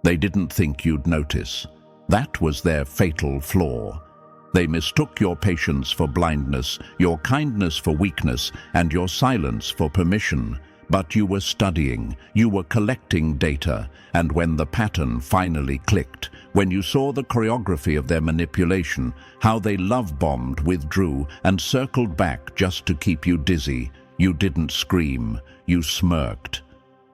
They didn't think you'd notice. That was their fatal flaw. They mistook your patience for blindness, your kindness for weakness, and your silence for permission. But you were studying, you were collecting data, and when the pattern finally clicked, when you saw the choreography of their manipulation, how they love-bombed, withdrew, and circled back just to keep you dizzy, you didn't scream, you smirked.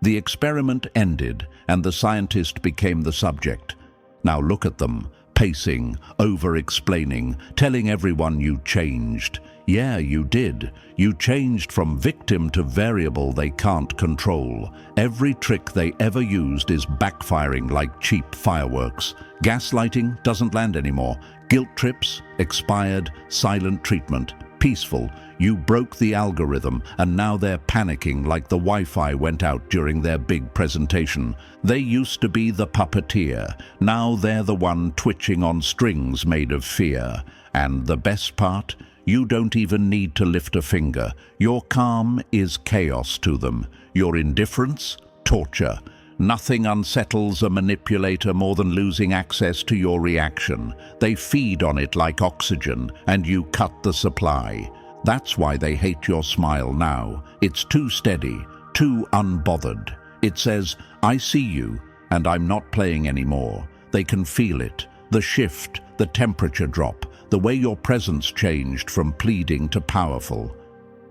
The experiment ended, and the scientist became the subject. Now look at them, pacing, over-explaining, telling everyone you changed. Yeah, you did. You changed from victim to variable they can't control. Every trick they ever used is backfiring like cheap fireworks. Gaslighting doesn't land anymore. Guilt trips, expired, silent treatment. Peaceful. You broke the algorithm, and now they're panicking like the Wi-Fi went out during their big presentation. They used to be the puppeteer. Now they're the one twitching on strings made of fear. And the best part? You don't even need to lift a finger. Your calm is chaos to them. Your indifference? Torture. Nothing unsettles a manipulator more than losing access to your reaction. They feed on it like oxygen, and you cut the supply. That's why they hate your smile now. It's too steady, too unbothered. It says, I see you, and I'm not playing anymore. They can feel it. The shift, the temperature drop, the way your presence changed from pleading to powerful.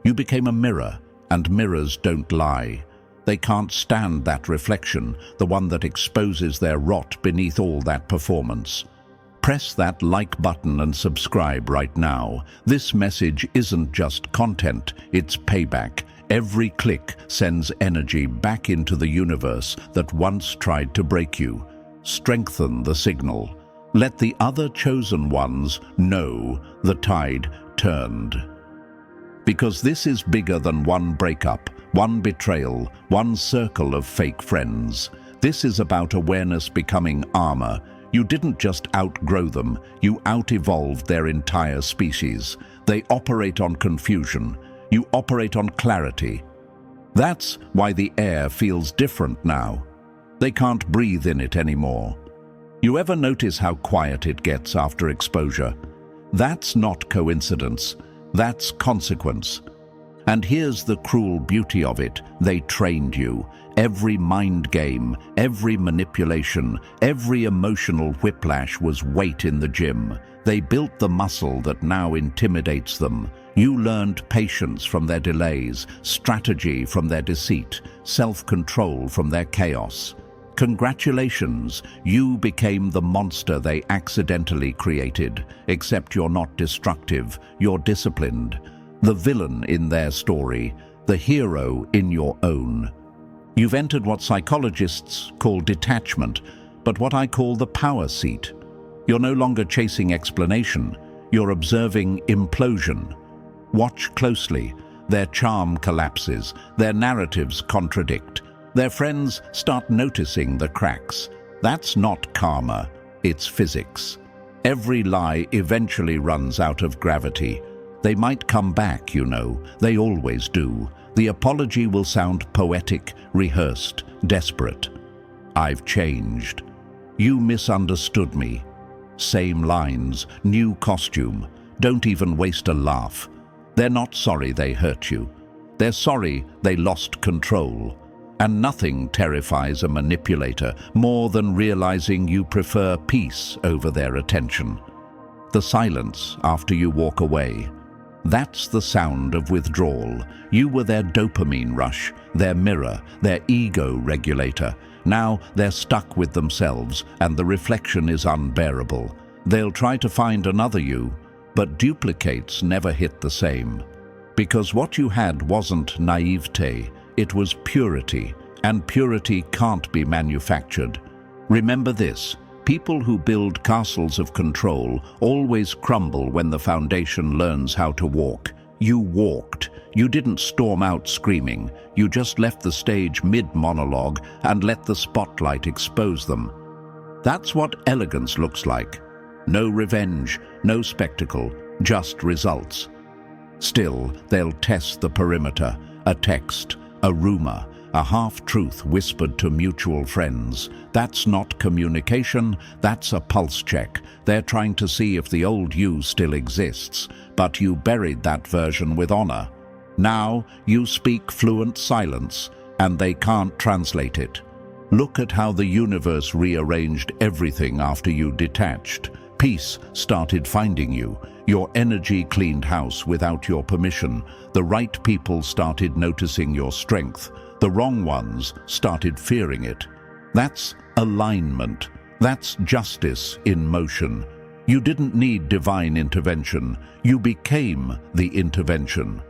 You became a mirror, and mirrors don't lie. They can't stand that reflection, the one that exposes their rot beneath all that performance. Press that like button and subscribe right now. This message isn't just content, it's payback. Every click sends energy back into the universe that once tried to break you. Strengthen the signal. Let the other chosen ones know the tide turned. Because this is bigger than one breakup, one betrayal, one circle of fake friends. This is about awareness becoming armor. You didn't just outgrow them, you out-evolved their entire species. They operate on confusion. You operate on clarity. That's why the air feels different now. They can't breathe in it anymore. You ever notice how quiet it gets after exposure? That's not coincidence. That's consequence. And here's the cruel beauty of it. They trained you. Every mind game, every manipulation, every emotional whiplash was weight in the gym. They built the muscle that now intimidates them. You learned patience from their delays, strategy from their deceit, self-control from their chaos. Congratulations, you became the monster they accidentally created, except you're not destructive, you're disciplined. The villain in their story, the hero in your own. You've entered what psychologists call detachment, but what I call the power seat. You're no longer chasing explanation, you're observing implosion. Watch closely. Their charm collapses, their narratives contradict. Their friends start noticing the cracks. That's not karma, it's physics. Every lie eventually runs out of gravity. They might come back, you know. They always do. The apology will sound poetic, rehearsed, desperate. I've changed. You misunderstood me. Same lines, new costume. Don't even waste a laugh. They're not sorry they hurt you. They're sorry they lost control. And nothing terrifies a manipulator more than realizing you prefer peace over their attention. The silence after you walk away. That's the sound of withdrawal. You were their dopamine rush, their mirror, their ego regulator. Now they're stuck with themselves, and the reflection is unbearable. They'll try to find another you, but duplicates never hit the same. Because what you had wasn't naivete, it was purity, and purity can't be manufactured. Remember this. People who build castles of control always crumble when the foundation learns how to walk. You walked. You didn't storm out screaming. You just left the stage mid-monologue and let the spotlight expose them. That's what elegance looks like. No revenge, no spectacle, just results. Still, they'll test the perimeter, a text, a rumor, a half-truth whispered to mutual friends. That's not communication, that's a pulse check. They're trying to see if the old you still exists, but you buried that version with honor. Now you speak fluent silence, and they can't translate it. Look at how the universe rearranged everything after you detached. Peace started finding you. Your energy cleaned house without your permission. The right people started noticing your strength. The wrong ones started fearing it. That's alignment. That's justice in motion. You didn't need divine intervention. You became the intervention.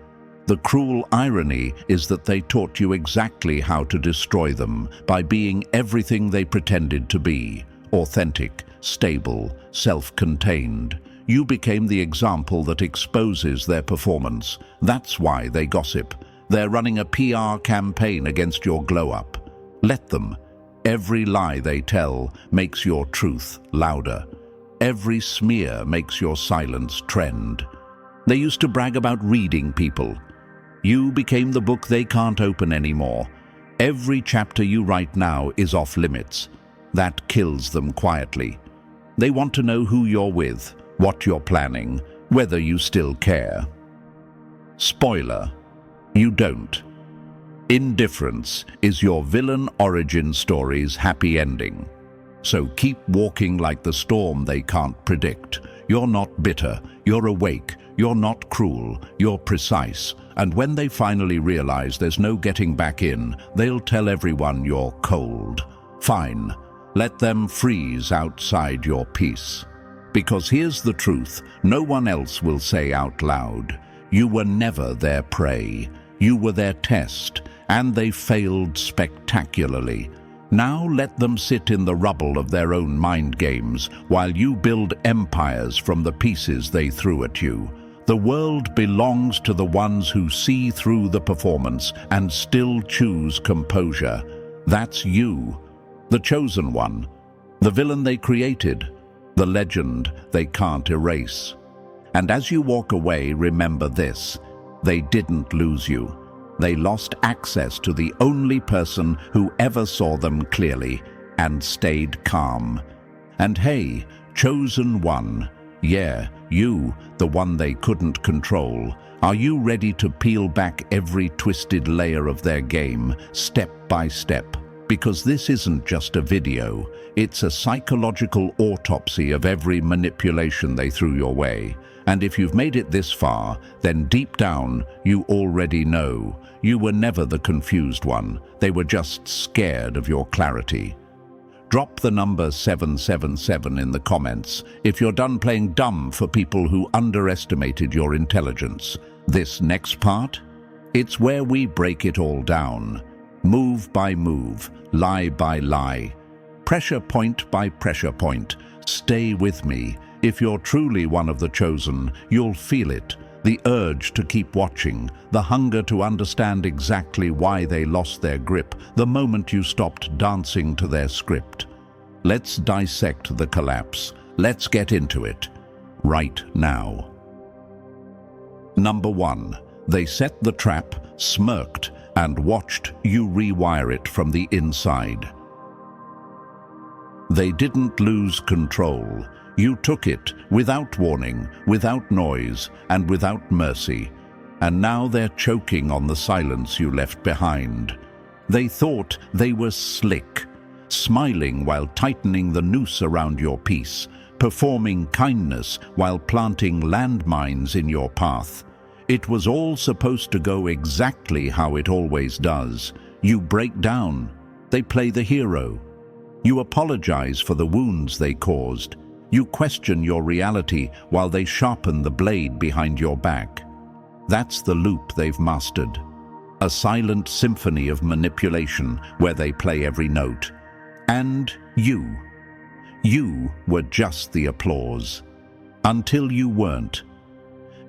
The cruel irony is that they taught you exactly how to destroy them by being everything they pretended to be: authentic, stable, self-contained. You became the example that exposes their performance. That's why they gossip. They're running a PR campaign against your glow-up. Let them. Every lie they tell makes your truth louder. Every smear makes your silence trend. They used to brag about reading people. You became the book they can't open anymore. Every chapter you write now is off limits. That kills them quietly. They want to know who you're with, what you're planning, whether you still care. Spoiler: you don't. Indifference is your villain origin story's happy ending. So keep walking like the storm they can't predict. You're not bitter, you're awake, you're not cruel, you're precise. And when they finally realize there's no getting back in, they'll tell everyone you're cold. Fine, let them freeze outside your peace. Because here's the truth no one else will say out loud. You were never their prey. You were their test, and they failed spectacularly. Now let them sit in the rubble of their own mind games while you build empires from the pieces they threw at you. The world belongs to the ones who see through the performance and still choose composure. That's you, the chosen one, the villain they created, the legend they can't erase. And as you walk away, remember this: they didn't lose you. They lost access to the only person who ever saw them clearly and stayed calm. And hey, chosen one, yeah, you, the one they couldn't control, are you ready to peel back every twisted layer of their game, step by step? Because this isn't just a video, it's a psychological autopsy of every manipulation they threw your way. And if you've made it this far, then deep down, you already know. You were never the confused one. They were just scared of your clarity. Drop the number 777 in the comments if you're done playing dumb for people who underestimated your intelligence. This next part? It's where we break it all down. Move by move, lie by lie, pressure point by pressure point. Stay with me. If you're truly one of the chosen, you'll feel it. The urge to keep watching, the hunger to understand exactly why they lost their grip the moment you stopped dancing to their script. Let's dissect the collapse. Let's get into it. Right now. Number 1. They set the trap, smirked, and watched you rewire it from the inside. They didn't lose control. You took it without warning, without noise, and without mercy. And now they're choking on the silence you left behind. They thought they were slick, smiling while tightening the noose around your peace, performing kindness while planting landmines in your path. It was all supposed to go exactly how it always does. You break down. They play the hero. You apologize for the wounds they caused. You question your reality while they sharpen the blade behind your back. That's the loop they've mastered. A silent symphony of manipulation where they play every note. And you were just the applause. Until you weren't.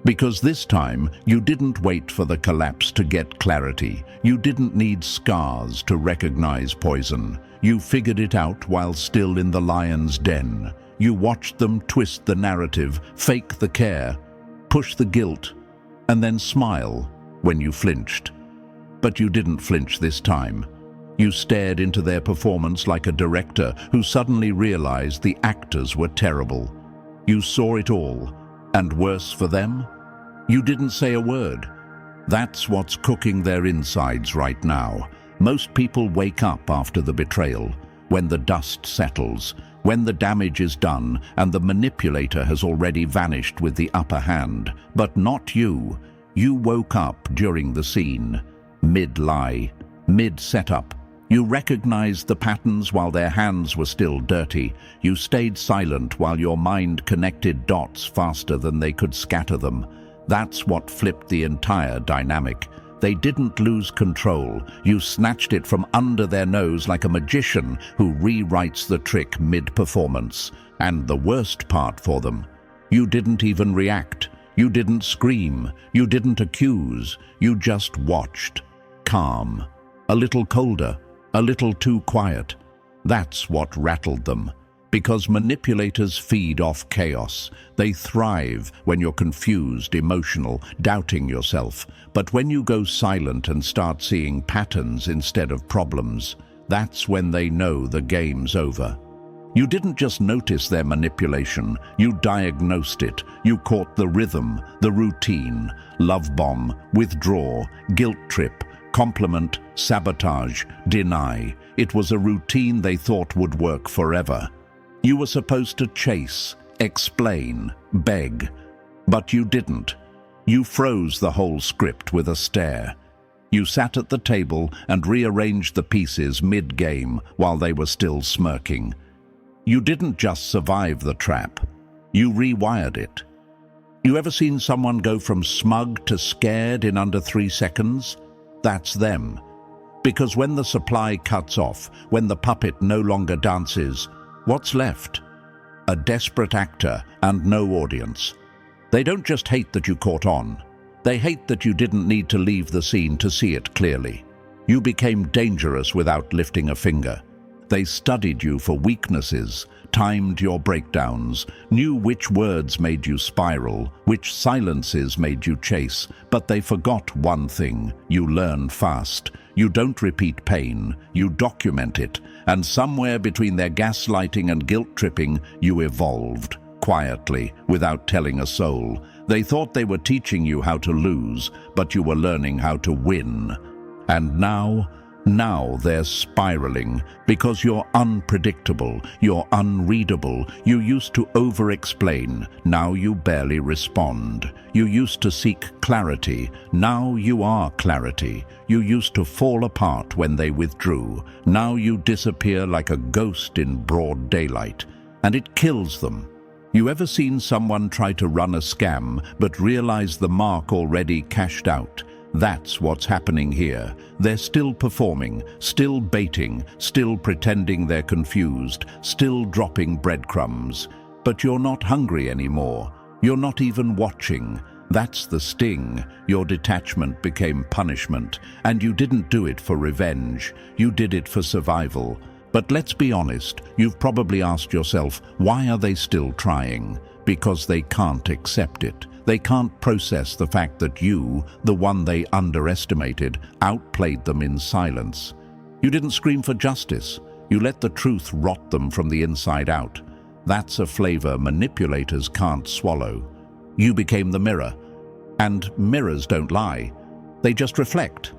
Because this time, you didn't wait for the collapse to get clarity. You didn't need scars to recognize poison. You figured it out while still in the lion's den. You watched them twist the narrative, fake the care, push the guilt, and then smile when you flinched. But you didn't flinch this time. You stared into their performance like a director who suddenly realized the actors were terrible. You saw it all, and worse for them, you didn't say a word. That's what's cooking their insides right now. Most people wake up after the betrayal, when the dust settles, when the damage is done and the manipulator has already vanished with the upper hand. But not you. You woke up during the scene, mid-lie, mid-setup. You recognized the patterns while their hands were still dirty. You stayed silent while your mind connected dots faster than they could scatter them. That's what flipped the entire dynamic. They didn't lose control. You snatched it from under their nose like a magician who rewrites the trick mid-performance. And the worst part for them, you didn't even react. You didn't scream. You didn't accuse. You just watched. Calm. A little colder. A little too quiet. That's what rattled them. Because manipulators feed off chaos. They thrive when you're confused, emotional, doubting yourself. But when you go silent and start seeing patterns instead of problems, that's when they know the game's over. You didn't just notice their manipulation, you diagnosed it. You caught the rhythm, the routine, love bomb, withdraw, guilt trip, compliment, sabotage, deny. It was a routine they thought would work forever. You were supposed to chase, explain, beg, but you didn't. You froze the whole script with a stare. You sat at the table and rearranged the pieces mid-game while they were still smirking. You didn't just survive the trap, you rewired it. You ever seen someone go from smug to scared in under 3 seconds? That's them. Because when the supply cuts off, when the puppet no longer dances, what's left? A desperate actor and no audience. They don't just hate that you caught on. They hate that you didn't need to leave the scene to see it clearly. You became dangerous without lifting a finger. They studied you for weaknesses, timed your breakdowns, knew which words made you spiral, which silences made you chase, but they forgot one thing: you learn fast. You don't repeat pain, you document it, and somewhere between their gaslighting and guilt-tripping, you evolved, quietly, without telling a soul. They thought they were teaching you how to lose, but you were learning how to win. And now they're spiraling, because you're unpredictable, you're unreadable. You used to over-explain, now you barely respond. You used to seek clarity, now you are clarity. You used to fall apart when they withdrew, now you disappear like a ghost in broad daylight. And it kills them. You ever seen someone try to run a scam, but realize the mark already cashed out? That's what's happening here. They're still performing, still baiting, still pretending they're confused, still dropping breadcrumbs. But you're not hungry anymore. You're not even watching. That's the sting. Your detachment became punishment, and you didn't do it for revenge. You did it for survival. But let's be honest, you've probably asked yourself, why are they still trying? Because they can't accept it. They can't process the fact that you, the one they underestimated, outplayed them in silence. You didn't scream for justice. You let the truth rot them from the inside out. That's a flavor manipulators can't swallow. You became the mirror. And mirrors don't lie. They just reflect.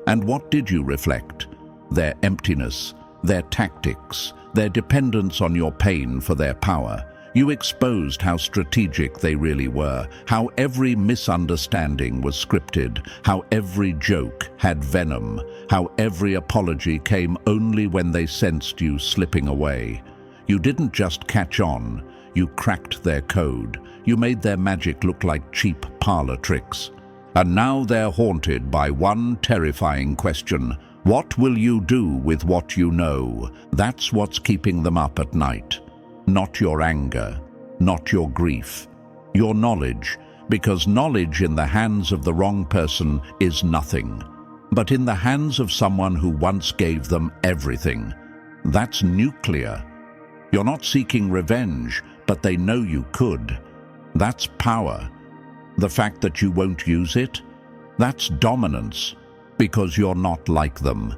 And what did you reflect? Their emptiness, their tactics, their dependence on your pain for their power. You exposed how strategic they really were, how every misunderstanding was scripted, how every joke had venom, how every apology came only when they sensed you slipping away. You didn't just catch on, you cracked their code. You made their magic look like cheap parlor tricks. And now they're haunted by one terrifying question. What will you do with what you know? That's what's keeping them up at night. Not your anger, not your grief, your knowledge, because knowledge in the hands of the wrong person is nothing. But in the hands of someone who once gave them everything, that's nuclear. You're not seeking revenge, but they know you could. That's power. The fact that you won't use it, that's dominance. Because you're not like them.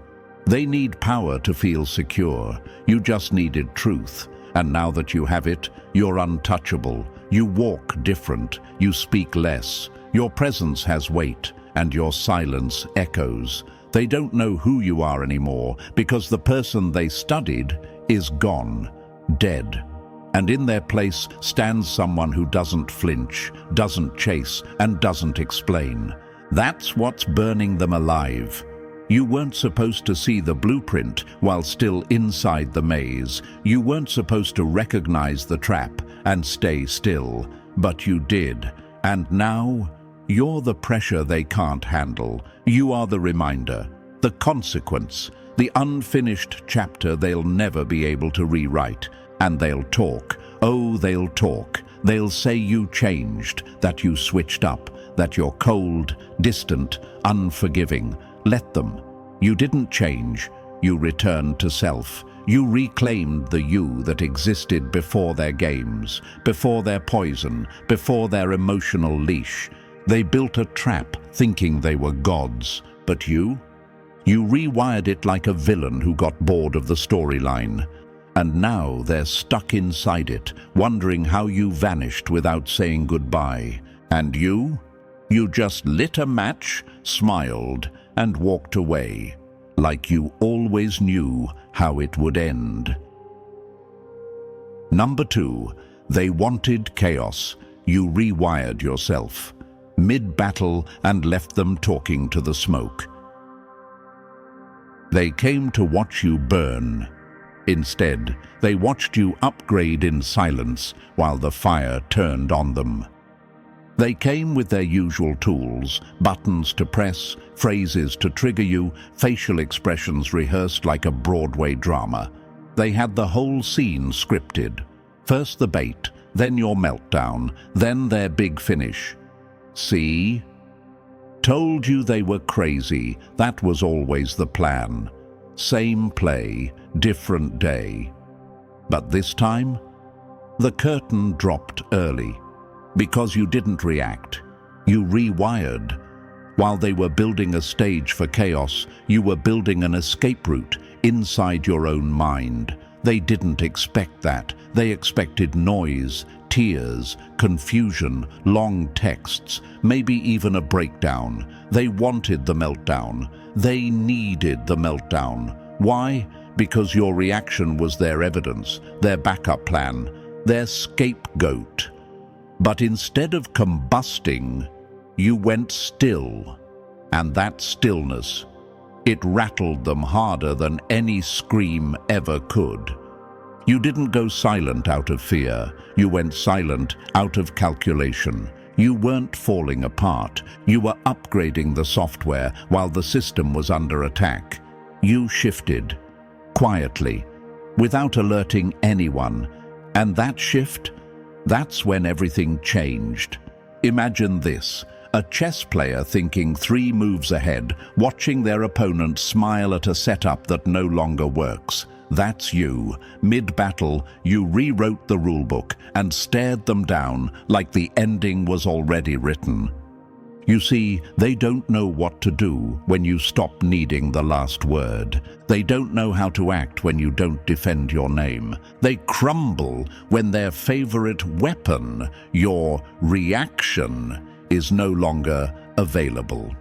They need power to feel secure. You just needed truth. And now that you have it, you're untouchable. You walk different. You speak less. Your presence has weight, and your silence echoes. They don't know who you are anymore because the person they studied is gone, dead. And in their place stands someone who doesn't flinch, doesn't chase, and doesn't explain. That's what's burning them alive. You weren't supposed to see the blueprint while still inside the maze. You weren't supposed to recognize the trap and stay still, but you did. And now, you're the pressure they can't handle. You are the reminder, the consequence, the unfinished chapter they'll never be able to rewrite. And they'll talk. Oh, they'll talk. They'll say you changed, that you switched up, that you're cold, distant, unforgiving. Let them. You didn't change. You returned to self. You reclaimed the you that existed before their games, before their poison, before their emotional leash. They built a trap thinking they were gods. But you rewired it like a villain who got bored of the storyline. And now they're stuck inside it, wondering how you vanished without saying goodbye. And you just lit a match, smiled, and walked away, like you always knew how it would end. Number 2, they wanted chaos. You rewired yourself, mid-battle, and left them talking to the smoke. They came to watch you burn. Instead, they watched you upgrade in silence while the fire turned on them. They came with their usual tools, buttons to press, phrases to trigger you, facial expressions rehearsed like a Broadway drama. They had the whole scene scripted. First the bait, then your meltdown, then their big finish. See? Told you they were crazy. That was always the plan. Same play, different day. But this time, the curtain dropped early. Because you didn't react. You rewired. While they were building a stage for chaos, you were building an escape route inside your own mind. They didn't expect that. They expected noise, tears, confusion, long texts, maybe even a breakdown. They wanted the meltdown. They needed the meltdown. Why? Because your reaction was their evidence, their backup plan, their scapegoat. But instead of combusting, you went still. And that stillness, it rattled them harder than any scream ever could. You didn't go silent out of fear. You went silent out of calculation. You weren't falling apart. You were upgrading the software while the system was under attack. You shifted, quietly, without alerting anyone. And that shift, that's when everything changed. Imagine this, a chess player thinking 3 moves ahead, watching their opponent smile at a setup that no longer works. That's you. Mid-battle, you rewrote the rulebook and stared them down like the ending was already written. You see, they don't know what to do when you stop needing the last word. They don't know how to act when you don't defend your name. They crumble when their favorite weapon, your reaction, is no longer available.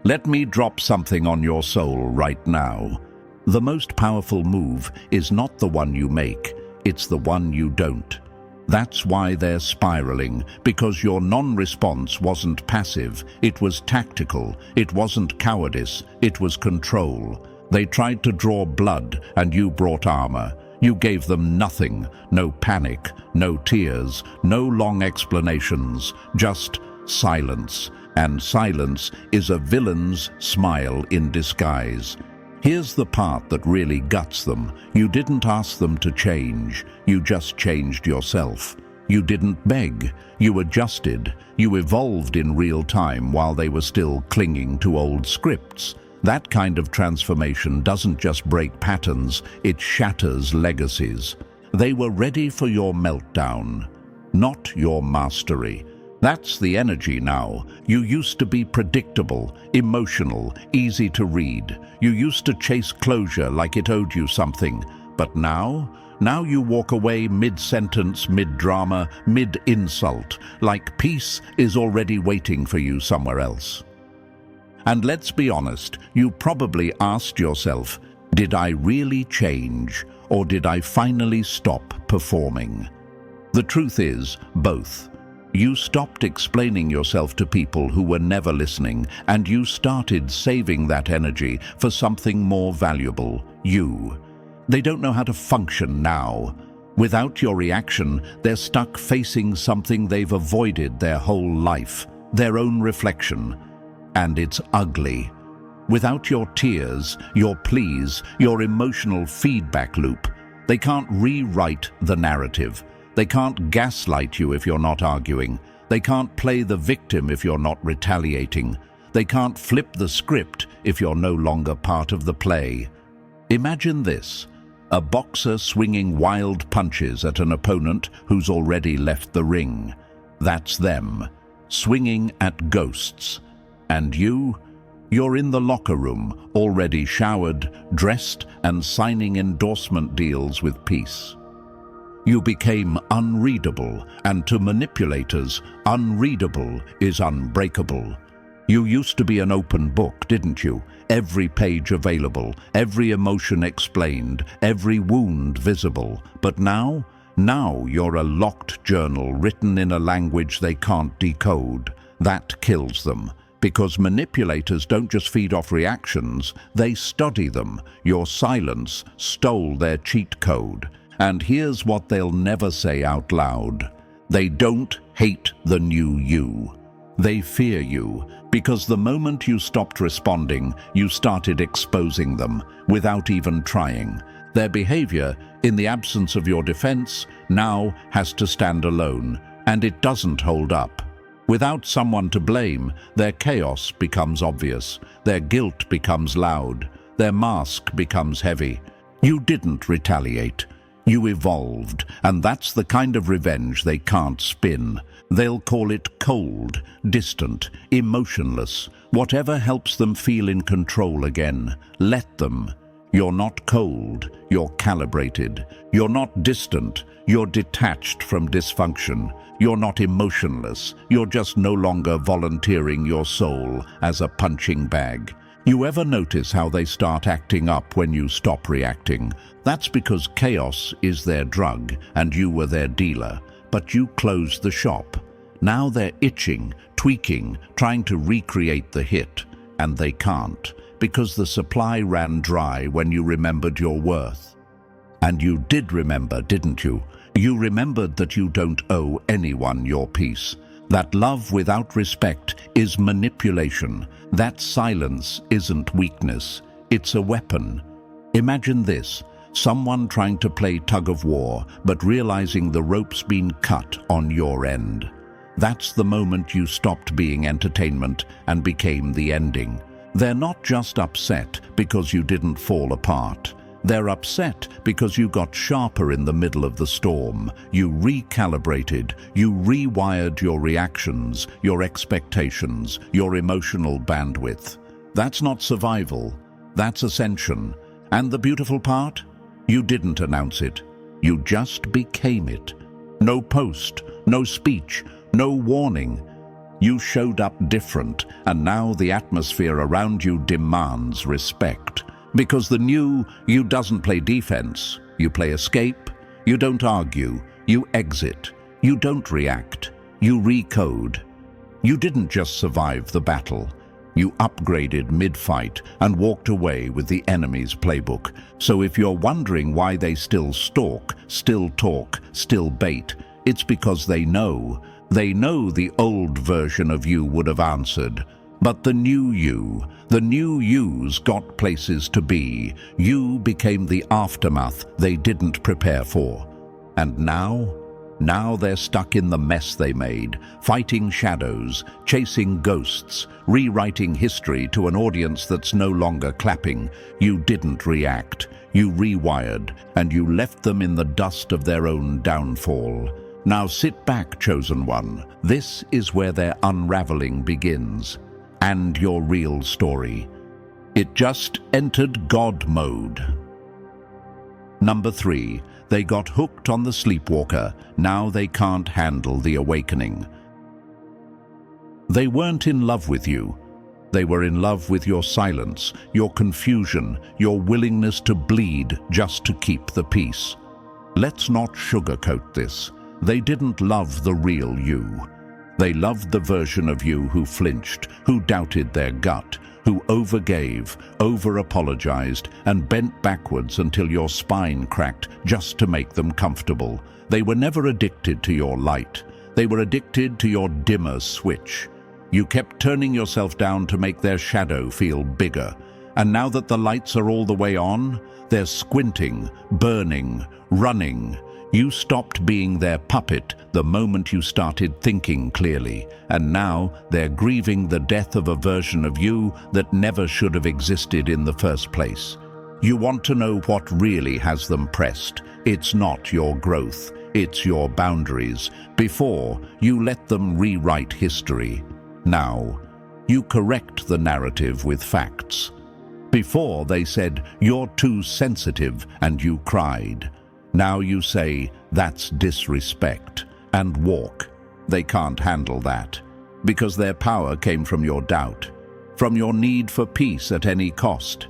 Let me drop something on your soul right now. The most powerful move is not the one you make, it's the one you don't. That's why they're spiraling, because your non-response wasn't passive, it was tactical, it wasn't cowardice, it was control. They tried to draw blood, and you brought armor. You gave them nothing, no panic, no tears, no long explanations, just silence. And silence is a villain's smile in disguise. Here's the part that really guts them. You didn't ask them to change. You just changed yourself. You didn't beg. You adjusted. You evolved in real time while they were still clinging to old scripts. That kind of transformation doesn't just break patterns, it shatters legacies. They were ready for your meltdown, not your mastery. That's the energy now. You used to be predictable, emotional, easy to read. You used to chase closure like it owed you something. But now you walk away mid-sentence, mid-drama, mid-insult, like peace is already waiting for you somewhere else. And let's be honest, you probably asked yourself, did I really change, or did I finally stop performing? The truth is, both. You stopped explaining yourself to people who were never listening, and you started saving that energy for something more valuable, you. They don't know how to function now. Without your reaction, they're stuck facing something they've avoided their whole life, their own reflection. And it's ugly. Without your tears, your pleas, your emotional feedback loop, they can't rewrite the narrative. They can't gaslight you if you're not arguing. They can't play the victim if you're not retaliating. They can't flip the script if you're no longer part of the play. Imagine this: a boxer swinging wild punches at an opponent who's already left the ring. That's them, swinging at ghosts. And you're in the locker room, already showered, dressed, and signing endorsement deals with peace. You became unreadable, and to manipulators, unreadable is unbreakable. You used to be an open book, didn't you? Every page available, every emotion explained, every wound visible. But now you're a locked journal written in a language they can't decode. That kills them. Because manipulators don't just feed off reactions, they study them. Your silence stole their cheat code. And here's what they'll never say out loud. They don't hate the new you. They fear you, because the moment you stopped responding, you started exposing them, without even trying. Their behavior, in the absence of your defense, now has to stand alone, and it doesn't hold up. Without someone to blame, their chaos becomes obvious, their guilt becomes loud, their mask becomes heavy. You didn't retaliate. You evolved, and that's the kind of revenge they can't spin. They'll call it cold, distant, emotionless, whatever helps them feel in control again. Let them. You're not cold, you're calibrated. You're not distant, you're detached from dysfunction. You're not emotionless, you're just no longer volunteering your soul as a punching bag. You ever notice how they start acting up when you stop reacting? That's because chaos is their drug and you were their dealer, but you closed the shop. Now they're itching, tweaking, trying to recreate the hit, and they can't, because the supply ran dry when you remembered your worth. And you did remember, didn't you? You remembered that you don't owe anyone your peace. That love without respect is manipulation. That silence isn't weakness, it's a weapon. Imagine this, someone trying to play tug-of-war, but realizing the rope's been cut on your end. That's the moment you stopped being entertainment and became the ending. They're not just upset because you didn't fall apart. They're upset because you got sharper in the middle of the storm. You recalibrated, you rewired your reactions, your expectations, your emotional bandwidth. That's not survival, that's ascension. And the beautiful part? You didn't announce it. You just became it. No post, no speech, no warning. You showed up different, and now the atmosphere around you demands respect. Because the new you doesn't play defense, you play escape, you don't argue, you exit, you don't react, you recode. You didn't just survive the battle, you upgraded mid-fight and walked away with the enemy's playbook. So if you're wondering why they still stalk, still talk, still bait, it's because they know the old version of you would have answered. But the new you's got places to be. You became the aftermath they didn't prepare for. And now they're stuck in the mess they made, fighting shadows, chasing ghosts, rewriting history to an audience that's no longer clapping. You didn't react, you rewired, and you left them in the dust of their own downfall. Now sit back, chosen one. This is where their unraveling begins. And your real story. It just entered God mode. Number 3. They got hooked on the sleepwalker. Now they can't handle the awakening. They weren't in love with you. They were in love with your silence, your confusion, your willingness to bleed just to keep the peace. Let's not sugarcoat this. They didn't love the real you. They loved the version of you who flinched, who doubted their gut, who overgave, over-apologized, and bent backwards until your spine cracked just to make them comfortable. They were never addicted to your light. They were addicted to your dimmer switch. You kept turning yourself down to make their shadow feel bigger. And now that the lights are all the way on, they're squinting, burning, running. You stopped being their puppet the moment you started thinking clearly, and now they're grieving the death of a version of you that never should have existed in the first place. You want to know what really has them pressed. It's not your growth, it's your boundaries. Before, you let them rewrite history. Now, you correct the narrative with facts. Before, they said, "You're too sensitive," and you cried. Now you say, "That's disrespect," and walk. They can't handle that, because their power came from your doubt, from your need for peace at any cost.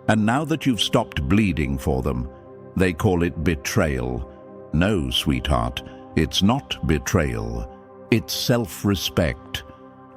And now that you've stopped bleeding for them, they call it betrayal. No, sweetheart, it's not betrayal. It's self-respect.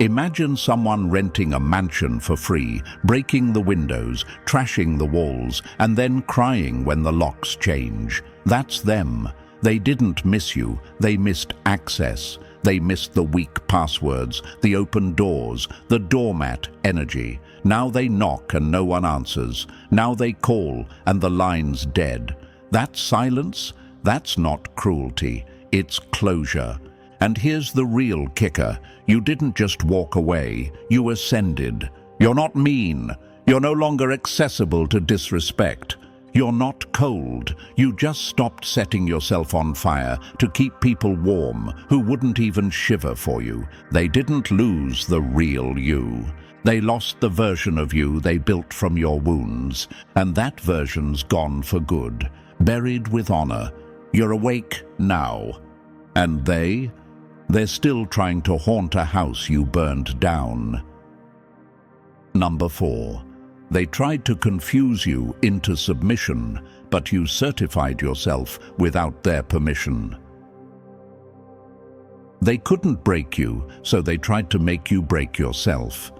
Imagine someone renting a mansion for free, breaking the windows, trashing the walls, and then crying when the locks change. That's them. They didn't miss you. They missed access. They missed the weak passwords, the open doors, the doormat energy. Now they knock and no one answers. Now they call and the line's dead. That silence, that's not cruelty. It's closure. And here's the real kicker. You didn't just walk away, you ascended. You're not mean. You're no longer accessible to disrespect. You're not cold. You just stopped setting yourself on fire to keep people warm who wouldn't even shiver for you. They didn't lose the real you. They lost the version of you they built from your wounds, and that version's gone for good, buried with honor. You're awake now. And they're still trying to haunt a house you burned down. Number 4. They tried to confuse you into submission, but you certified yourself without their permission. They couldn't break you, so they tried to make you break yourself.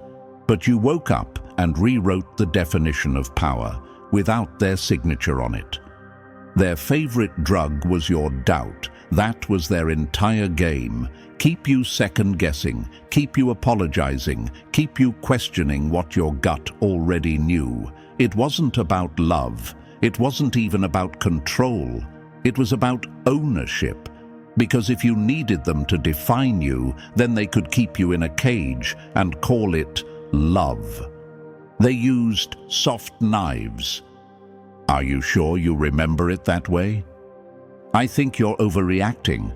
But you woke up and rewrote the definition of power without their signature on it. Their favorite drug was your doubt. That was their entire game. Keep you second-guessing, keep you apologizing, keep you questioning what your gut already knew. It wasn't about love. It wasn't even about control. It was about ownership. Because if you needed them to define you, then they could keep you in a cage and call it love. They used soft knives. Are you sure you remember it that way? I think you're overreacting.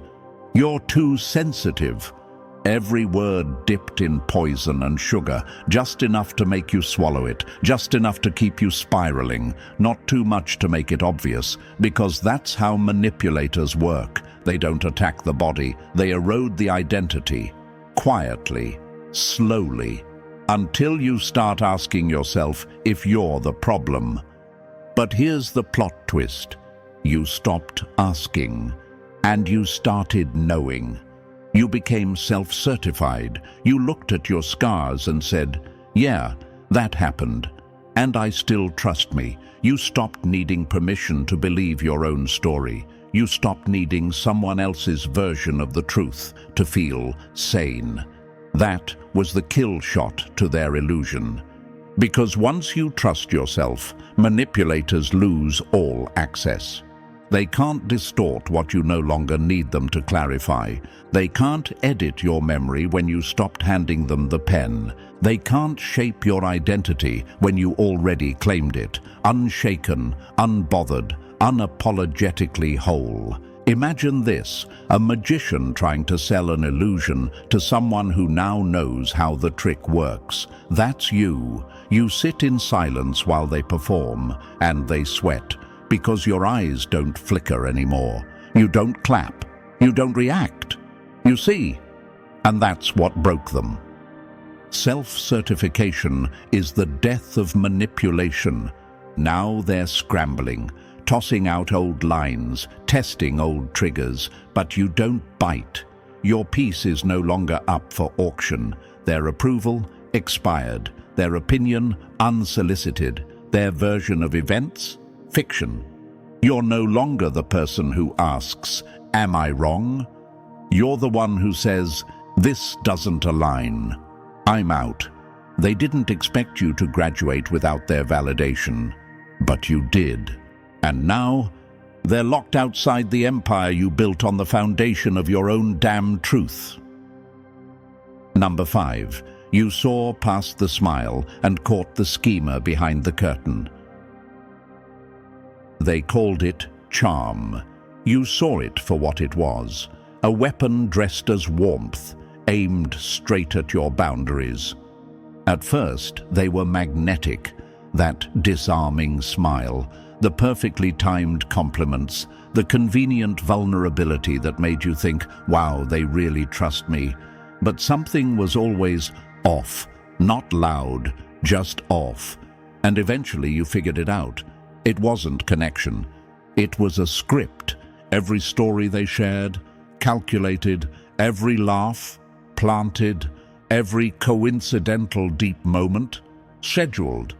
You're too sensitive. Every word dipped in poison and sugar, just enough to make you swallow it, just enough to keep you spiraling, not too much to make it obvious, because that's how manipulators work. They don't attack the body, they erode the identity, quietly, slowly, until you start asking yourself if you're the problem. But here's the plot twist. You stopped asking, and you started knowing. You became self-certified. You looked at your scars and said, "Yeah, that happened. And I still trust me." You stopped needing permission to believe your own story. You stopped needing someone else's version of the truth to feel sane. That was the kill shot to their illusion. Because once you trust yourself, manipulators lose all access. They can't distort what you no longer need them to clarify. They can't edit your memory when you stopped handing them the pen. They can't shape your identity when you already claimed it, unshaken, unbothered, unapologetically whole. Imagine this, a magician trying to sell an illusion to someone who now knows how the trick works. That's you. You sit in silence while they perform, and they sweat, because your eyes don't flicker anymore. You don't clap. You don't react. You see. And that's what broke them. Self-certification is the death of manipulation. Now they're scrambling, tossing out old lines, testing old triggers, but you don't bite. Your piece is no longer up for auction. Their approval, expired. Their opinion, unsolicited. Their version of events, fiction. You're no longer the person who asks, "Am I wrong?" You're the one who says, "This doesn't align. I'm out." They didn't expect you to graduate without their validation, but you did. And now, they're locked outside the empire you built on the foundation of your own damn truth. Number 5. You saw past the smile and caught the schemer behind the curtain. They called it charm. You saw it for what it was. A weapon dressed as warmth, aimed straight at your boundaries. At first, they were magnetic, that disarming smile, the perfectly timed compliments, the convenient vulnerability that made you think, wow, they really trust me. But something was always off, not loud, just off. And eventually you figured it out. It wasn't connection. It was a script. Every story they shared, calculated, every laugh, planted, every coincidental deep moment, scheduled.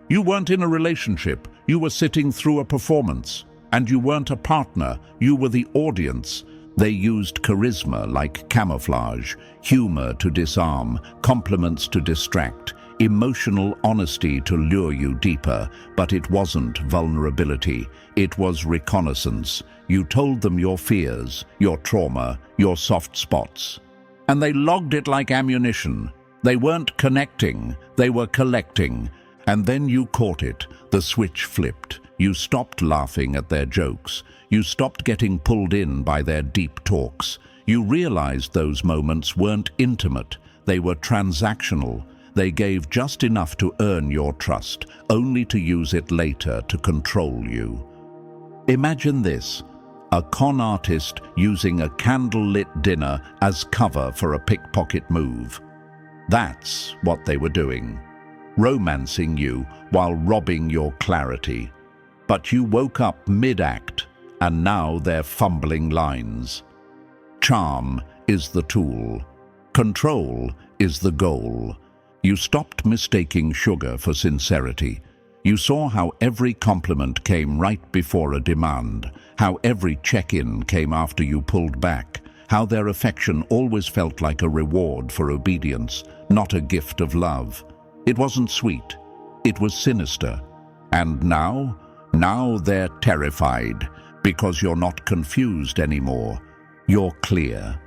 You weren't in a relationship. You were sitting through a performance. And you weren't a partner. You were the audience. They used charisma like camouflage, humor to disarm, compliments to distract, emotional honesty to lure you deeper. But it wasn't vulnerability. It was reconnaissance. You told them your fears, your trauma, your soft spots. And they logged it like ammunition. They weren't connecting. They were collecting. And then you caught it. The switch flipped. You stopped laughing at their jokes. You stopped getting pulled in by their deep talks. You realized those moments weren't intimate. They were transactional. They gave just enough to earn your trust, only to use it later to control you. Imagine this, a con artist using a candlelit dinner as cover for a pickpocket move. That's what they were doing. Romancing you while robbing your clarity. But you woke up mid-act, and now they're fumbling lines. Charm is the tool. Control is the goal. You stopped mistaking sugar for sincerity. You saw how every compliment came right before a demand, how every check-in came after you pulled back, how their affection always felt like a reward for obedience, not a gift of love. It wasn't sweet. It was sinister. And now they're terrified, because you're not confused anymore. You're clear.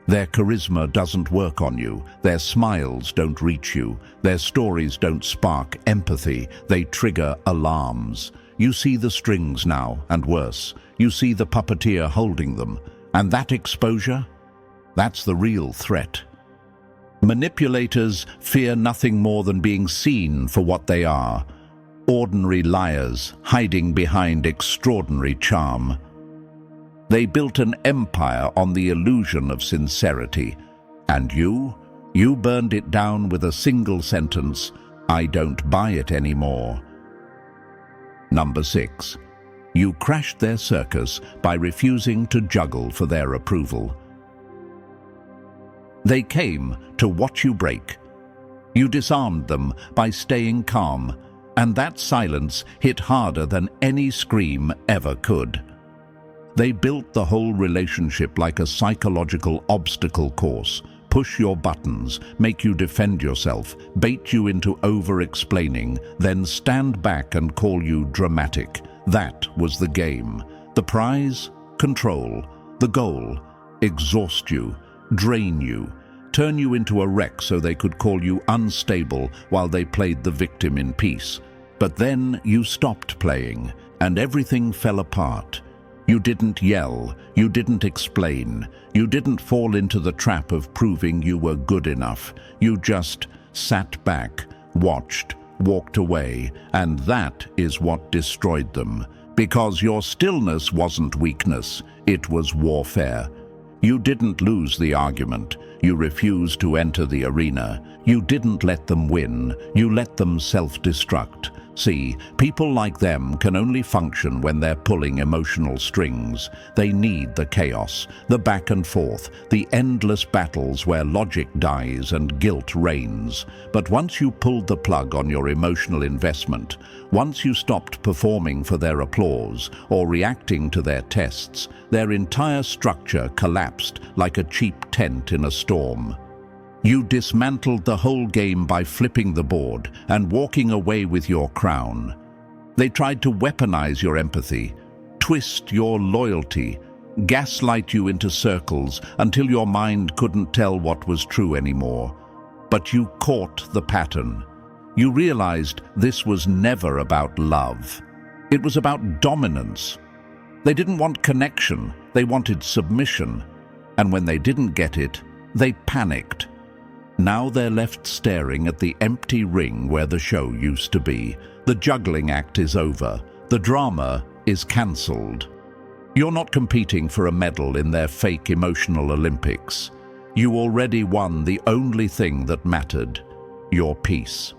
Their charisma doesn't work on you. Their smiles don't reach you. Their stories don't spark empathy. They trigger alarms. You see the strings now, and worse, you see the puppeteer holding them. And that exposure? That's the real threat. Manipulators fear nothing more than being seen for what they are. Ordinary liars hiding behind extraordinary charm. They built an empire on the illusion of sincerity. And you burned it down with a single sentence, "I don't buy it anymore." Number 6. You crashed their circus by refusing to juggle for their approval. They came to watch you break. You disarmed them by staying calm, and that silence hit harder than any scream ever could. They built the whole relationship like a psychological obstacle course, push your buttons, make you defend yourself, bait you into over-explaining, then stand back and call you dramatic. That was the game. The prize? Control. The goal? Exhaust you, drain you, turn you into a wreck so they could call you unstable while they played the victim in peace. But then you stopped playing, and everything fell apart. You didn't yell, you didn't explain, you didn't fall into the trap of proving you were good enough. You just sat back, watched, walked away, and that is what destroyed them. Because your stillness wasn't weakness, it was warfare. You didn't lose the argument. You refused to enter the arena. You didn't let them win. You let them self-destruct. See, people like them can only function when they're pulling emotional strings. They need the chaos, the back and forth, the endless battles where logic dies and guilt reigns. But once you pulled the plug on your emotional investment, once you stopped performing for their applause or reacting to their tests, their entire structure collapsed like a cheap tent in a storm. You dismantled the whole game by flipping the board and walking away with your crown. They tried to weaponize your empathy, twist your loyalty, gaslight you into circles until your mind couldn't tell what was true anymore. But you caught the pattern. You realized this was never about love. It was about dominance. They didn't want connection, they wanted submission. And when they didn't get it, they panicked. Now they're left staring at the empty ring where the show used to be. The juggling act is over. The drama is cancelled. You're not competing for a medal in their fake emotional Olympics. You already won the only thing that mattered, your peace.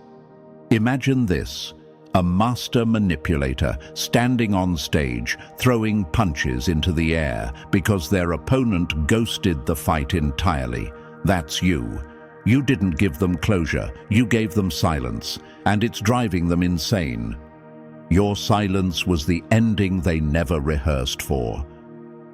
Imagine this, a master manipulator standing on stage, throwing punches into the air because their opponent ghosted the fight entirely. That's you. You didn't give them closure, you gave them silence, and it's driving them insane. Your silence was the ending they never rehearsed for.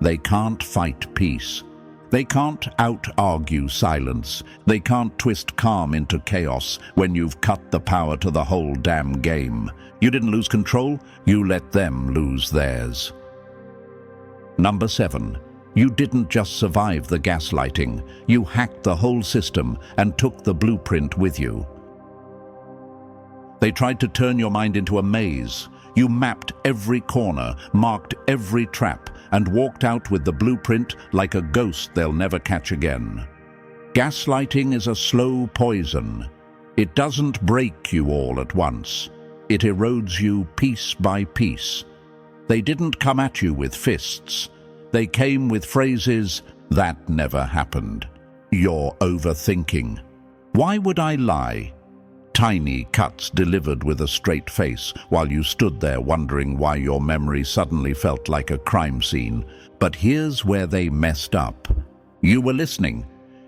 They can't fight peace. They can't out-argue silence. They can't twist calm into chaos when you've cut the power to the whole damn game. You didn't lose control, you let them lose theirs. Number 7. You didn't just survive the gaslighting, you hacked the whole system and took the blueprint with you. They tried to turn your mind into a maze. You mapped every corner, marked every trap, and walked out with the blueprint like a ghost they'll never catch again. Gaslighting is a slow poison. It doesn't break you all at once. It erodes you piece by piece. They didn't come at you with fists. They came with phrases, "That never happened." "You're overthinking." "Why would I lie?" Tiny cuts delivered with a straight face while you stood there wondering why your memory suddenly felt like a crime scene. But here's where they messed up. You were listening.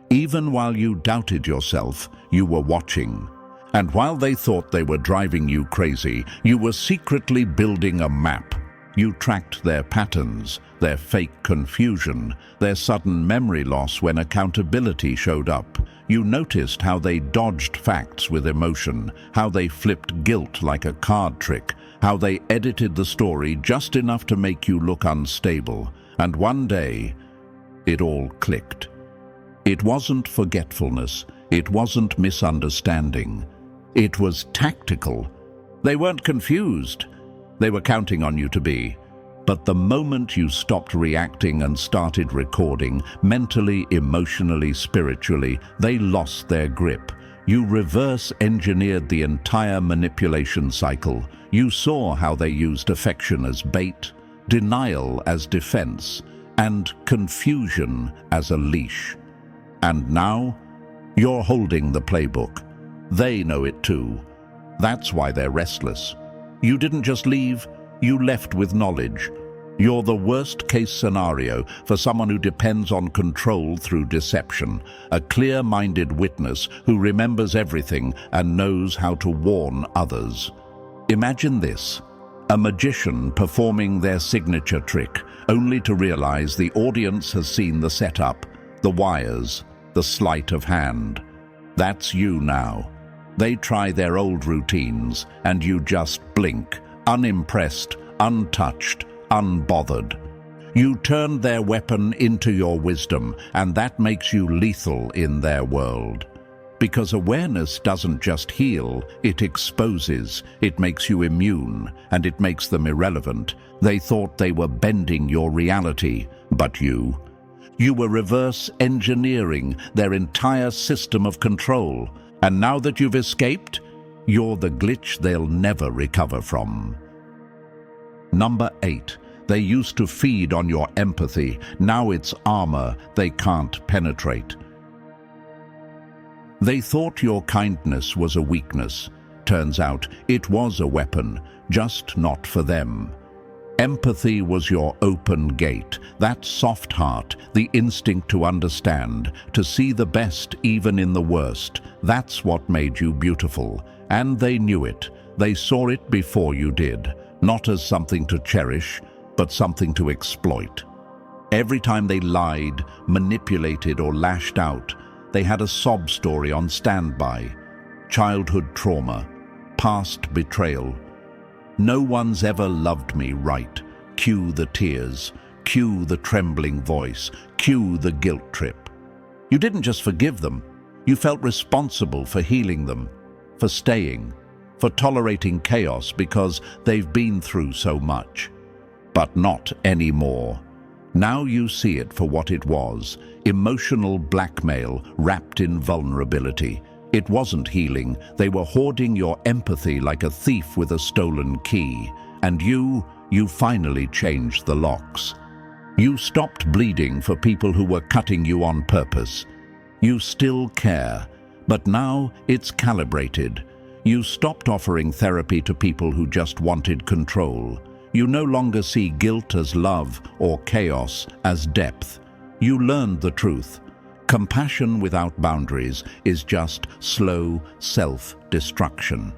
Even while you doubted yourself, you were watching. And while they thought they were driving you crazy, you were secretly building a map. You tracked their patterns, their fake confusion, their sudden memory loss when accountability showed up. You noticed how they dodged facts with emotion, how they flipped guilt like a card trick, how they edited the story just enough to make you look unstable. And one day, it all clicked. It wasn't forgetfulness, it wasn't misunderstanding. It was tactical. They weren't confused. They were counting on you to be. But the moment you stopped reacting and started recording, mentally, emotionally, spiritually, they lost their grip. You reverse-engineered the entire manipulation cycle. You saw how they used affection as bait, denial as defense, and confusion as a leash. And now, you're holding the playbook. They know it too. That's why they're restless. You didn't just leave, you left with knowledge. You're the worst-case scenario for someone who depends on control through deception, a clear-minded witness who remembers everything and knows how to warn others. Imagine this, a magician performing their signature trick, only to realize the audience has seen the setup, the wires, the sleight of hand. That's you now. They try their old routines, and you just blink, unimpressed, untouched, unbothered. You turned their weapon into your wisdom, and that makes you lethal in their world. Because awareness doesn't just heal, it exposes, it makes you immune, and it makes them irrelevant. They thought they were bending your reality, but you were reverse engineering their entire system of control. And now that you've escaped, you're the glitch they'll never recover from. Number 8. They used to feed on your empathy. Now it's armor they can't penetrate. They thought your kindness was a weakness. Turns out it was a weapon, just not for them. Empathy was your open gate, that soft heart, the instinct to understand, to see the best even in the worst. That's what made you beautiful. And they knew it. They saw it before you did, not as something to cherish, but something to exploit. Every time they lied, manipulated, or lashed out, they had a sob story on standby. Childhood trauma, past betrayal. No one's ever loved me right. Cue the tears, cue the trembling voice, cue the guilt trip. You didn't just forgive them, you felt responsible for healing them, for staying, for tolerating chaos because they've been through so much. But not anymore. Now you see it for what it was, emotional blackmail wrapped in vulnerability. It wasn't healing. They were hoarding your empathy like a thief with a stolen key. And you finally changed the locks. You stopped bleeding for people who were cutting you on purpose. You still care, but now it's calibrated. You stopped offering therapy to people who just wanted control. You no longer see guilt as love or chaos as depth. You learned the truth. Compassion without boundaries is just slow self-destruction.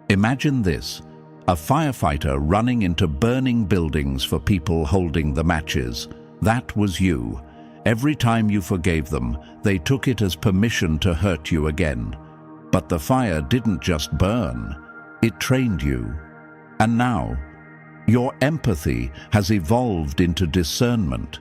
Imagine this, a firefighter running into burning buildings for people holding the matches. That was you. Every time you forgave them, they took it as permission to hurt you again. But the fire didn't just burn, it trained you. And now, your empathy has evolved into discernment.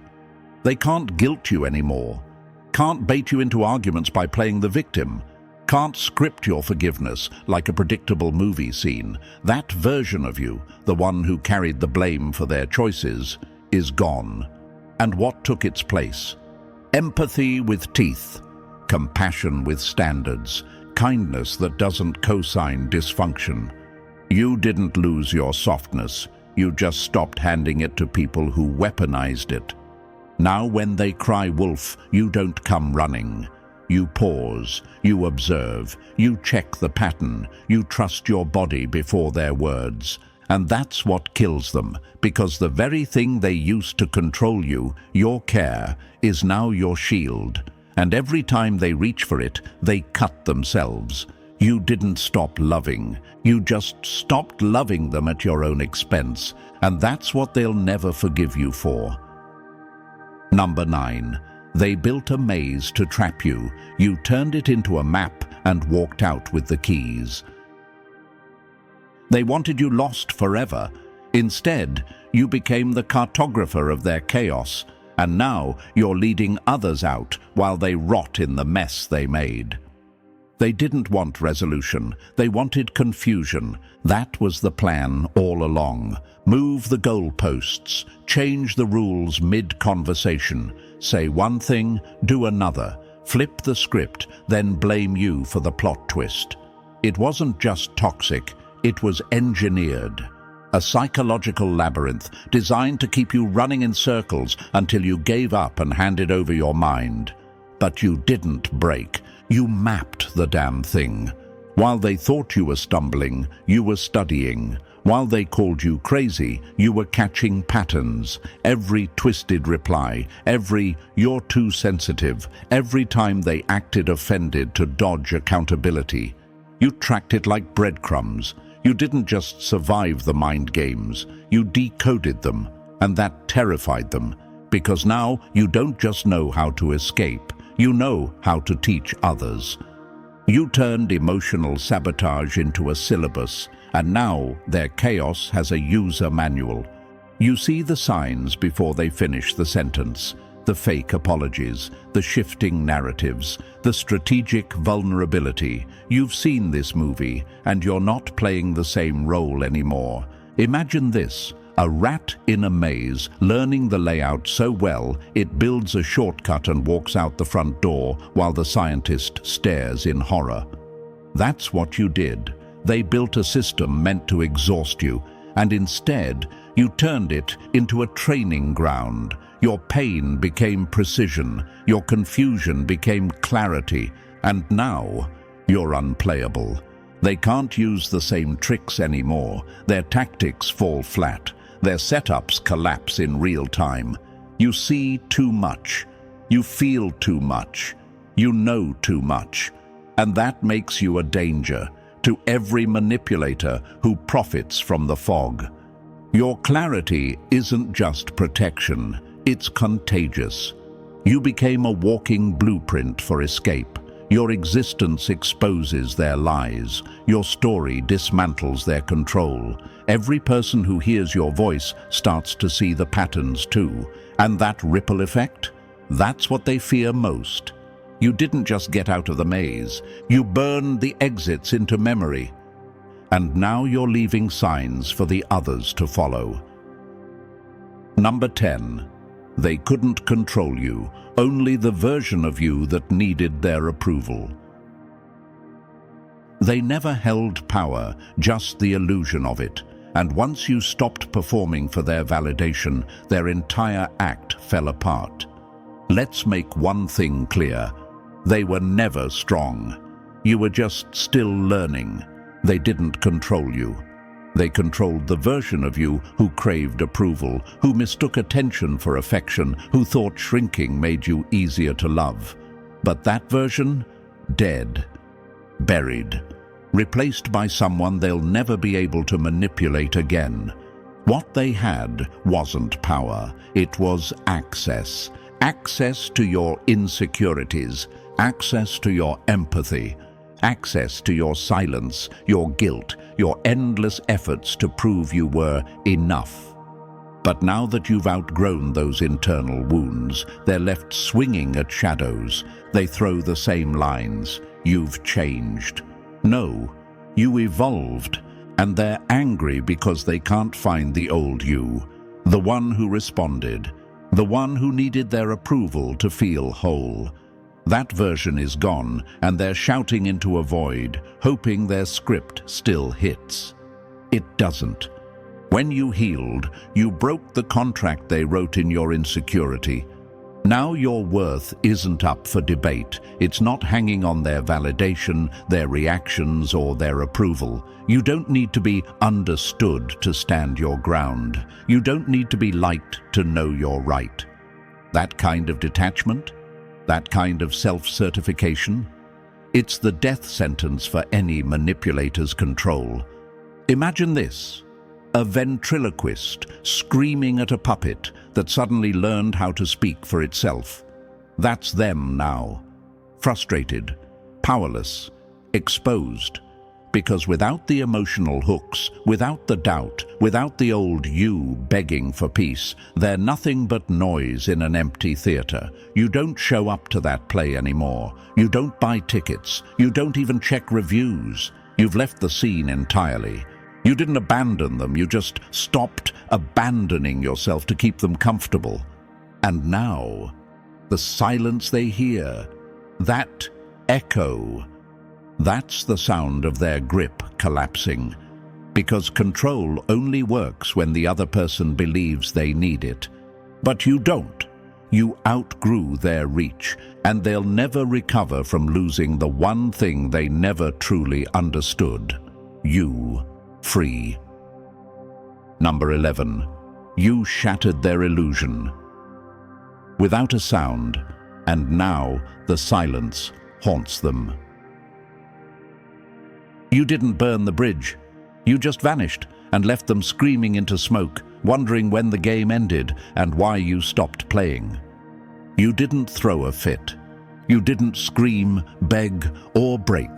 They can't guilt you anymore, can't bait you into arguments by playing the victim, can't script your forgiveness like a predictable movie scene. That version of you, the one who carried the blame for their choices, is gone. And what took its place? Empathy with teeth, compassion with standards, kindness that doesn't co-sign dysfunction. You didn't lose your softness. You just stopped handing it to people who weaponized it. Now when they cry wolf, you don't come running. You pause, you observe, you check the pattern, you trust your body before their words. And that's what kills them, because the very thing they used to control you, your care, is now your shield. And every time they reach for it, they cut themselves. You didn't stop loving. You just stopped loving them at your own expense. And that's what they'll never forgive you for. Number 9. They built a maze to trap you. You turned it into a map and walked out with the keys. They wanted you lost forever. Instead, you became the cartographer of their chaos. And now you're leading others out while they rot in the mess they made. They didn't want resolution. They wanted confusion. That was the plan all along. Move the goalposts, change the rules mid-conversation, say one thing, do another, flip the script, then blame you for the plot twist. It wasn't just toxic, it was engineered. A psychological labyrinth designed to keep you running in circles until you gave up and handed over your mind. But you didn't break. You mapped the damn thing. While they thought you were stumbling, you were studying. While they called you crazy, you were catching patterns. Every twisted reply, every "you're too sensitive," every time they acted offended to dodge accountability. You tracked it like breadcrumbs. You didn't just survive the mind games, you decoded them, and that terrified them, because now you don't just know how to escape, you know how to teach others. You turned emotional sabotage into a syllabus, and now their chaos has a user manual. You see the signs before they finish the sentence. The fake apologies, the shifting narratives, the strategic vulnerability. You've seen this movie, and you're not playing the same role anymore. Imagine this: a rat in a maze, learning the layout so well it builds a shortcut and walks out the front door while the scientist stares in horror. That's what you did. They built a system meant to exhaust you, and instead, you turned it into a training ground. Your pain became precision, your confusion became clarity, and now you're unplayable. They can't use the same tricks anymore. Their tactics fall flat. Their setups collapse in real time. You see too much. You feel too much. You know too much. And that makes you a danger to every manipulator who profits from the fog. Your clarity isn't just protection, it's contagious. You became a walking blueprint for escape. Your existence exposes their lies. Your story dismantles their control. Every person who hears your voice starts to see the patterns too. And that ripple effect? That's what they fear most. You didn't just get out of the maze. You burned the exits into memory. And now you're leaving signs for the others to follow. Number 10. They couldn't control you, only the version of you that needed their approval. They never held power, just the illusion of it. And once you stopped performing for their validation, their entire act fell apart. Let's make one thing clear. They were never strong. You were just still learning. They didn't control you. They controlled the version of you who craved approval, who mistook attention for affection, who thought shrinking made you easier to love. But that version? Dead. Buried. Replaced by someone they'll never be able to manipulate again. What they had wasn't power. It was access. Access to your insecurities. Access to your empathy. Access to your silence, your guilt, your endless efforts to prove you were enough. But now that you've outgrown those internal wounds, they're left swinging at shadows. They throw the same lines. You've changed. No, you evolved, and they're angry because they can't find the old you, the one who responded, the one who needed their approval to feel whole. That version is gone, and they're shouting into a void, hoping their script still hits. It doesn't. When you healed, you broke the contract they wrote in your insecurity. Now your worth isn't up for debate. It's not hanging on their validation, their reactions, or their approval. You don't need to be understood to stand your ground. You don't need to be liked to know you're right. That kind of detachment, that kind of self-certification, it's the death sentence for any manipulator's control. Imagine this: a ventriloquist screaming at a puppet that suddenly learned how to speak for itself. That's them now. Frustrated, powerless, exposed. Because without the emotional hooks, without the doubt, without the old you begging for peace, they're nothing but noise in an empty theater. You don't show up to that play anymore. You don't buy tickets. You don't even check reviews. You've left the scene entirely. You didn't abandon them, you just stopped abandoning yourself to keep them comfortable. And now, the silence they hear, that echo, that's the sound of their grip collapsing. Because control only works when the other person believes they need it. But you don't. You outgrew their reach, and they'll never recover from losing the one thing they never truly understood: you. Free. Number 11. You shattered their illusion. Without a sound, and now the silence haunts them. You didn't burn the bridge. You just vanished and left them screaming into smoke, wondering when the game ended and why you stopped playing. You didn't throw a fit. You didn't scream, beg, or break.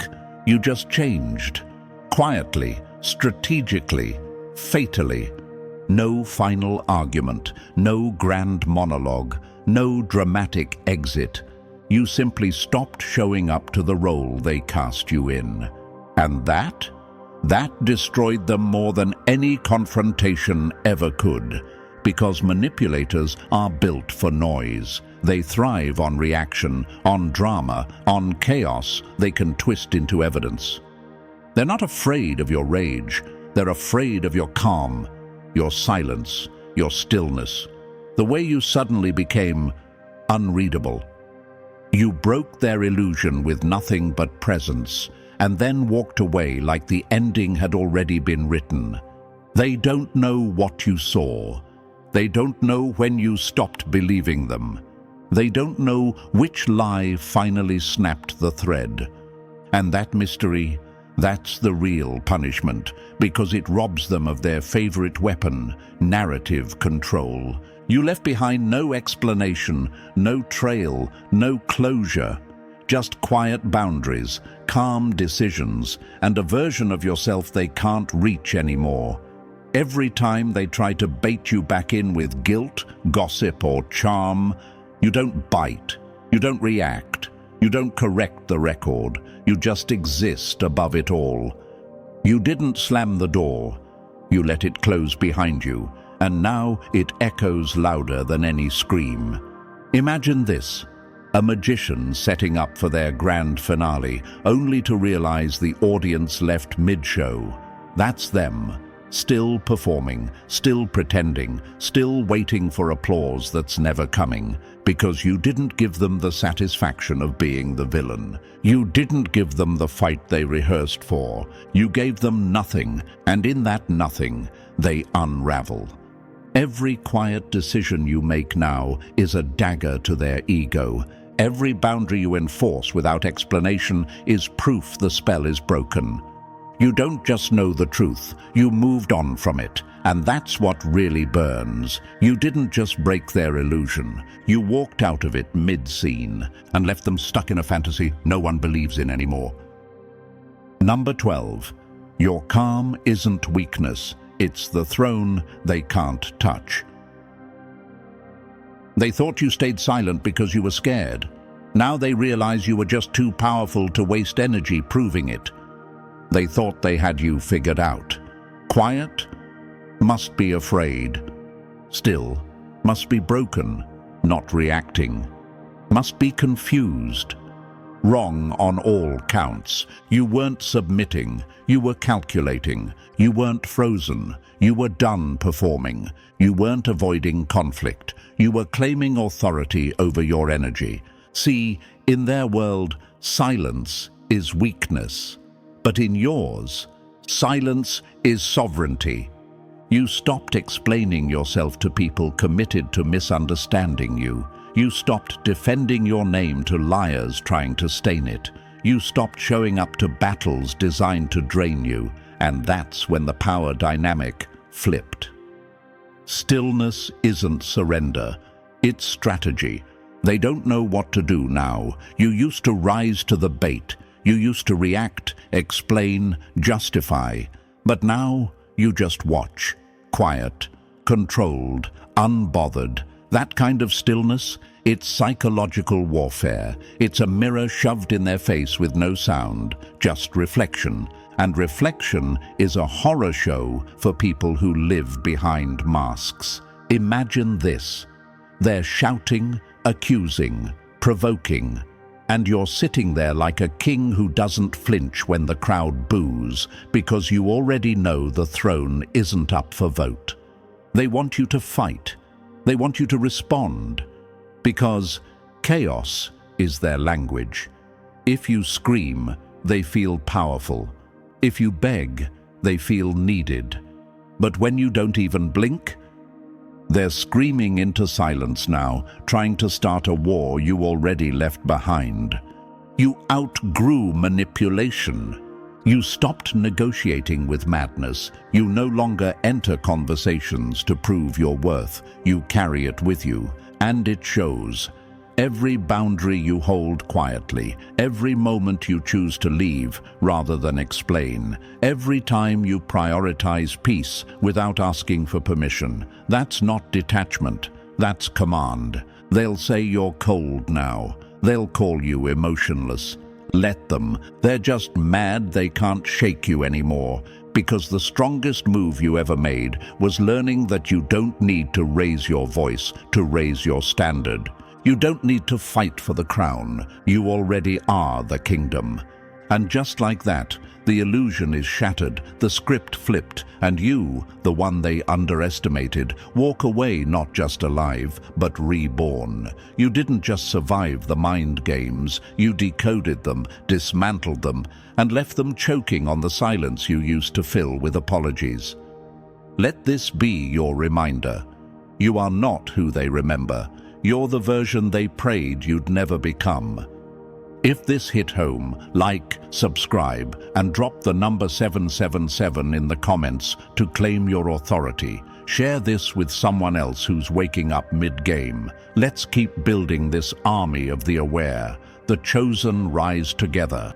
You just changed. Quietly, strategically, fatally. No final argument, no grand monologue, no dramatic exit. You simply stopped showing up to the role they cast you in. And that destroyed them more than any confrontation ever could. Because manipulators are built for noise. They thrive on reaction, on drama, on chaos they can twist into evidence. They're not afraid of your rage. They're afraid of your calm, your silence, your stillness. The way you suddenly became unreadable. You broke their illusion with nothing but presence, and then walked away like the ending had already been written. They don't know what you saw. They don't know when you stopped believing them. They don't know which lie finally snapped the thread. And that mystery, that's the real punishment, because it robs them of their favorite weapon, narrative control. You left behind no explanation, no trail, no closure. Just quiet boundaries, calm decisions, and a version of yourself they can't reach anymore. Every time they try to bait you back in with guilt, gossip, or charm, you don't bite, you don't react, you don't correct the record, you just exist above it all. You didn't slam the door, you let it close behind you, and now it echoes louder than any scream. Imagine this. A magician setting up for their grand finale, only to realize the audience left mid-show. That's them, still performing, still pretending, still waiting for applause that's never coming, because you didn't give them the satisfaction of being the villain. You didn't give them the fight they rehearsed for. You gave them nothing, and in that nothing, they unravel. Every quiet decision you make now is a dagger to their ego. Every boundary you enforce without explanation is proof the spell is broken. You don't just know the truth, you moved on from it, and that's what really burns. You didn't just break their illusion, you walked out of it mid-scene and left them stuck in a fantasy no one believes in anymore. Number 12. Your calm isn't weakness, it's the throne they can't touch. They thought you stayed silent because you were scared. Now they realize you were just too powerful to waste energy proving it. They thought they had you figured out. Quiet? Must be afraid. Still, must be broken, not reacting. Must be confused. Wrong on all counts. You weren't submitting, you were calculating. You weren't frozen, you were done performing. You weren't avoiding conflict. You were claiming authority over your energy. See, in their world, silence is weakness. But in yours, silence is sovereignty. You stopped explaining yourself to people committed to misunderstanding you. You stopped defending your name to liars trying to stain it. You stopped showing up to battles designed to drain you. And that's when the power dynamic flipped. Stillness isn't surrender, it's strategy. They don't know what to do now. You used to rise to the bait. You used to react, explain, justify. But now you just watch. Quiet, controlled, unbothered. That kind of stillness, it's psychological warfare. It's a mirror shoved in their face with no sound, just reflection. And reflection is a horror show for people who live behind masks. Imagine this. They're shouting, accusing, provoking, and you're sitting there like a king who doesn't flinch when the crowd boos, because you already know the throne isn't up for vote. They want you to fight. They want you to respond, because chaos is their language. If you scream, they feel powerful. If you beg, they feel needed. But when you don't even blink, they're screaming into silence now, trying to start a war you already left behind. You outgrew manipulation. You stopped negotiating with madness. You no longer enter conversations to prove your worth. You carry it with you, and it shows. Every boundary you hold quietly, every moment you choose to leave rather than explain, every time you prioritize peace without asking for permission, that's not detachment, that's command. They'll say you're cold now. They'll call you emotionless. Let them. They're just mad they can't shake you anymore, because the strongest move you ever made was learning that you don't need to raise your voice to raise your standard. You don't need to fight for the crown. You already are the kingdom. And just like that, the illusion is shattered, the script flipped, and you, the one they underestimated, walk away not just alive, but reborn. You didn't just survive the mind games, you decoded them, dismantled them, and left them choking on the silence you used to fill with apologies. Let this be your reminder. You are not who they remember. You're the version they prayed you'd never become. If this hit home, like, subscribe, and drop the number 777 in the comments to claim your authority. Share this with someone else who's waking up mid-game. Let's keep building this army of the aware. The chosen rise together.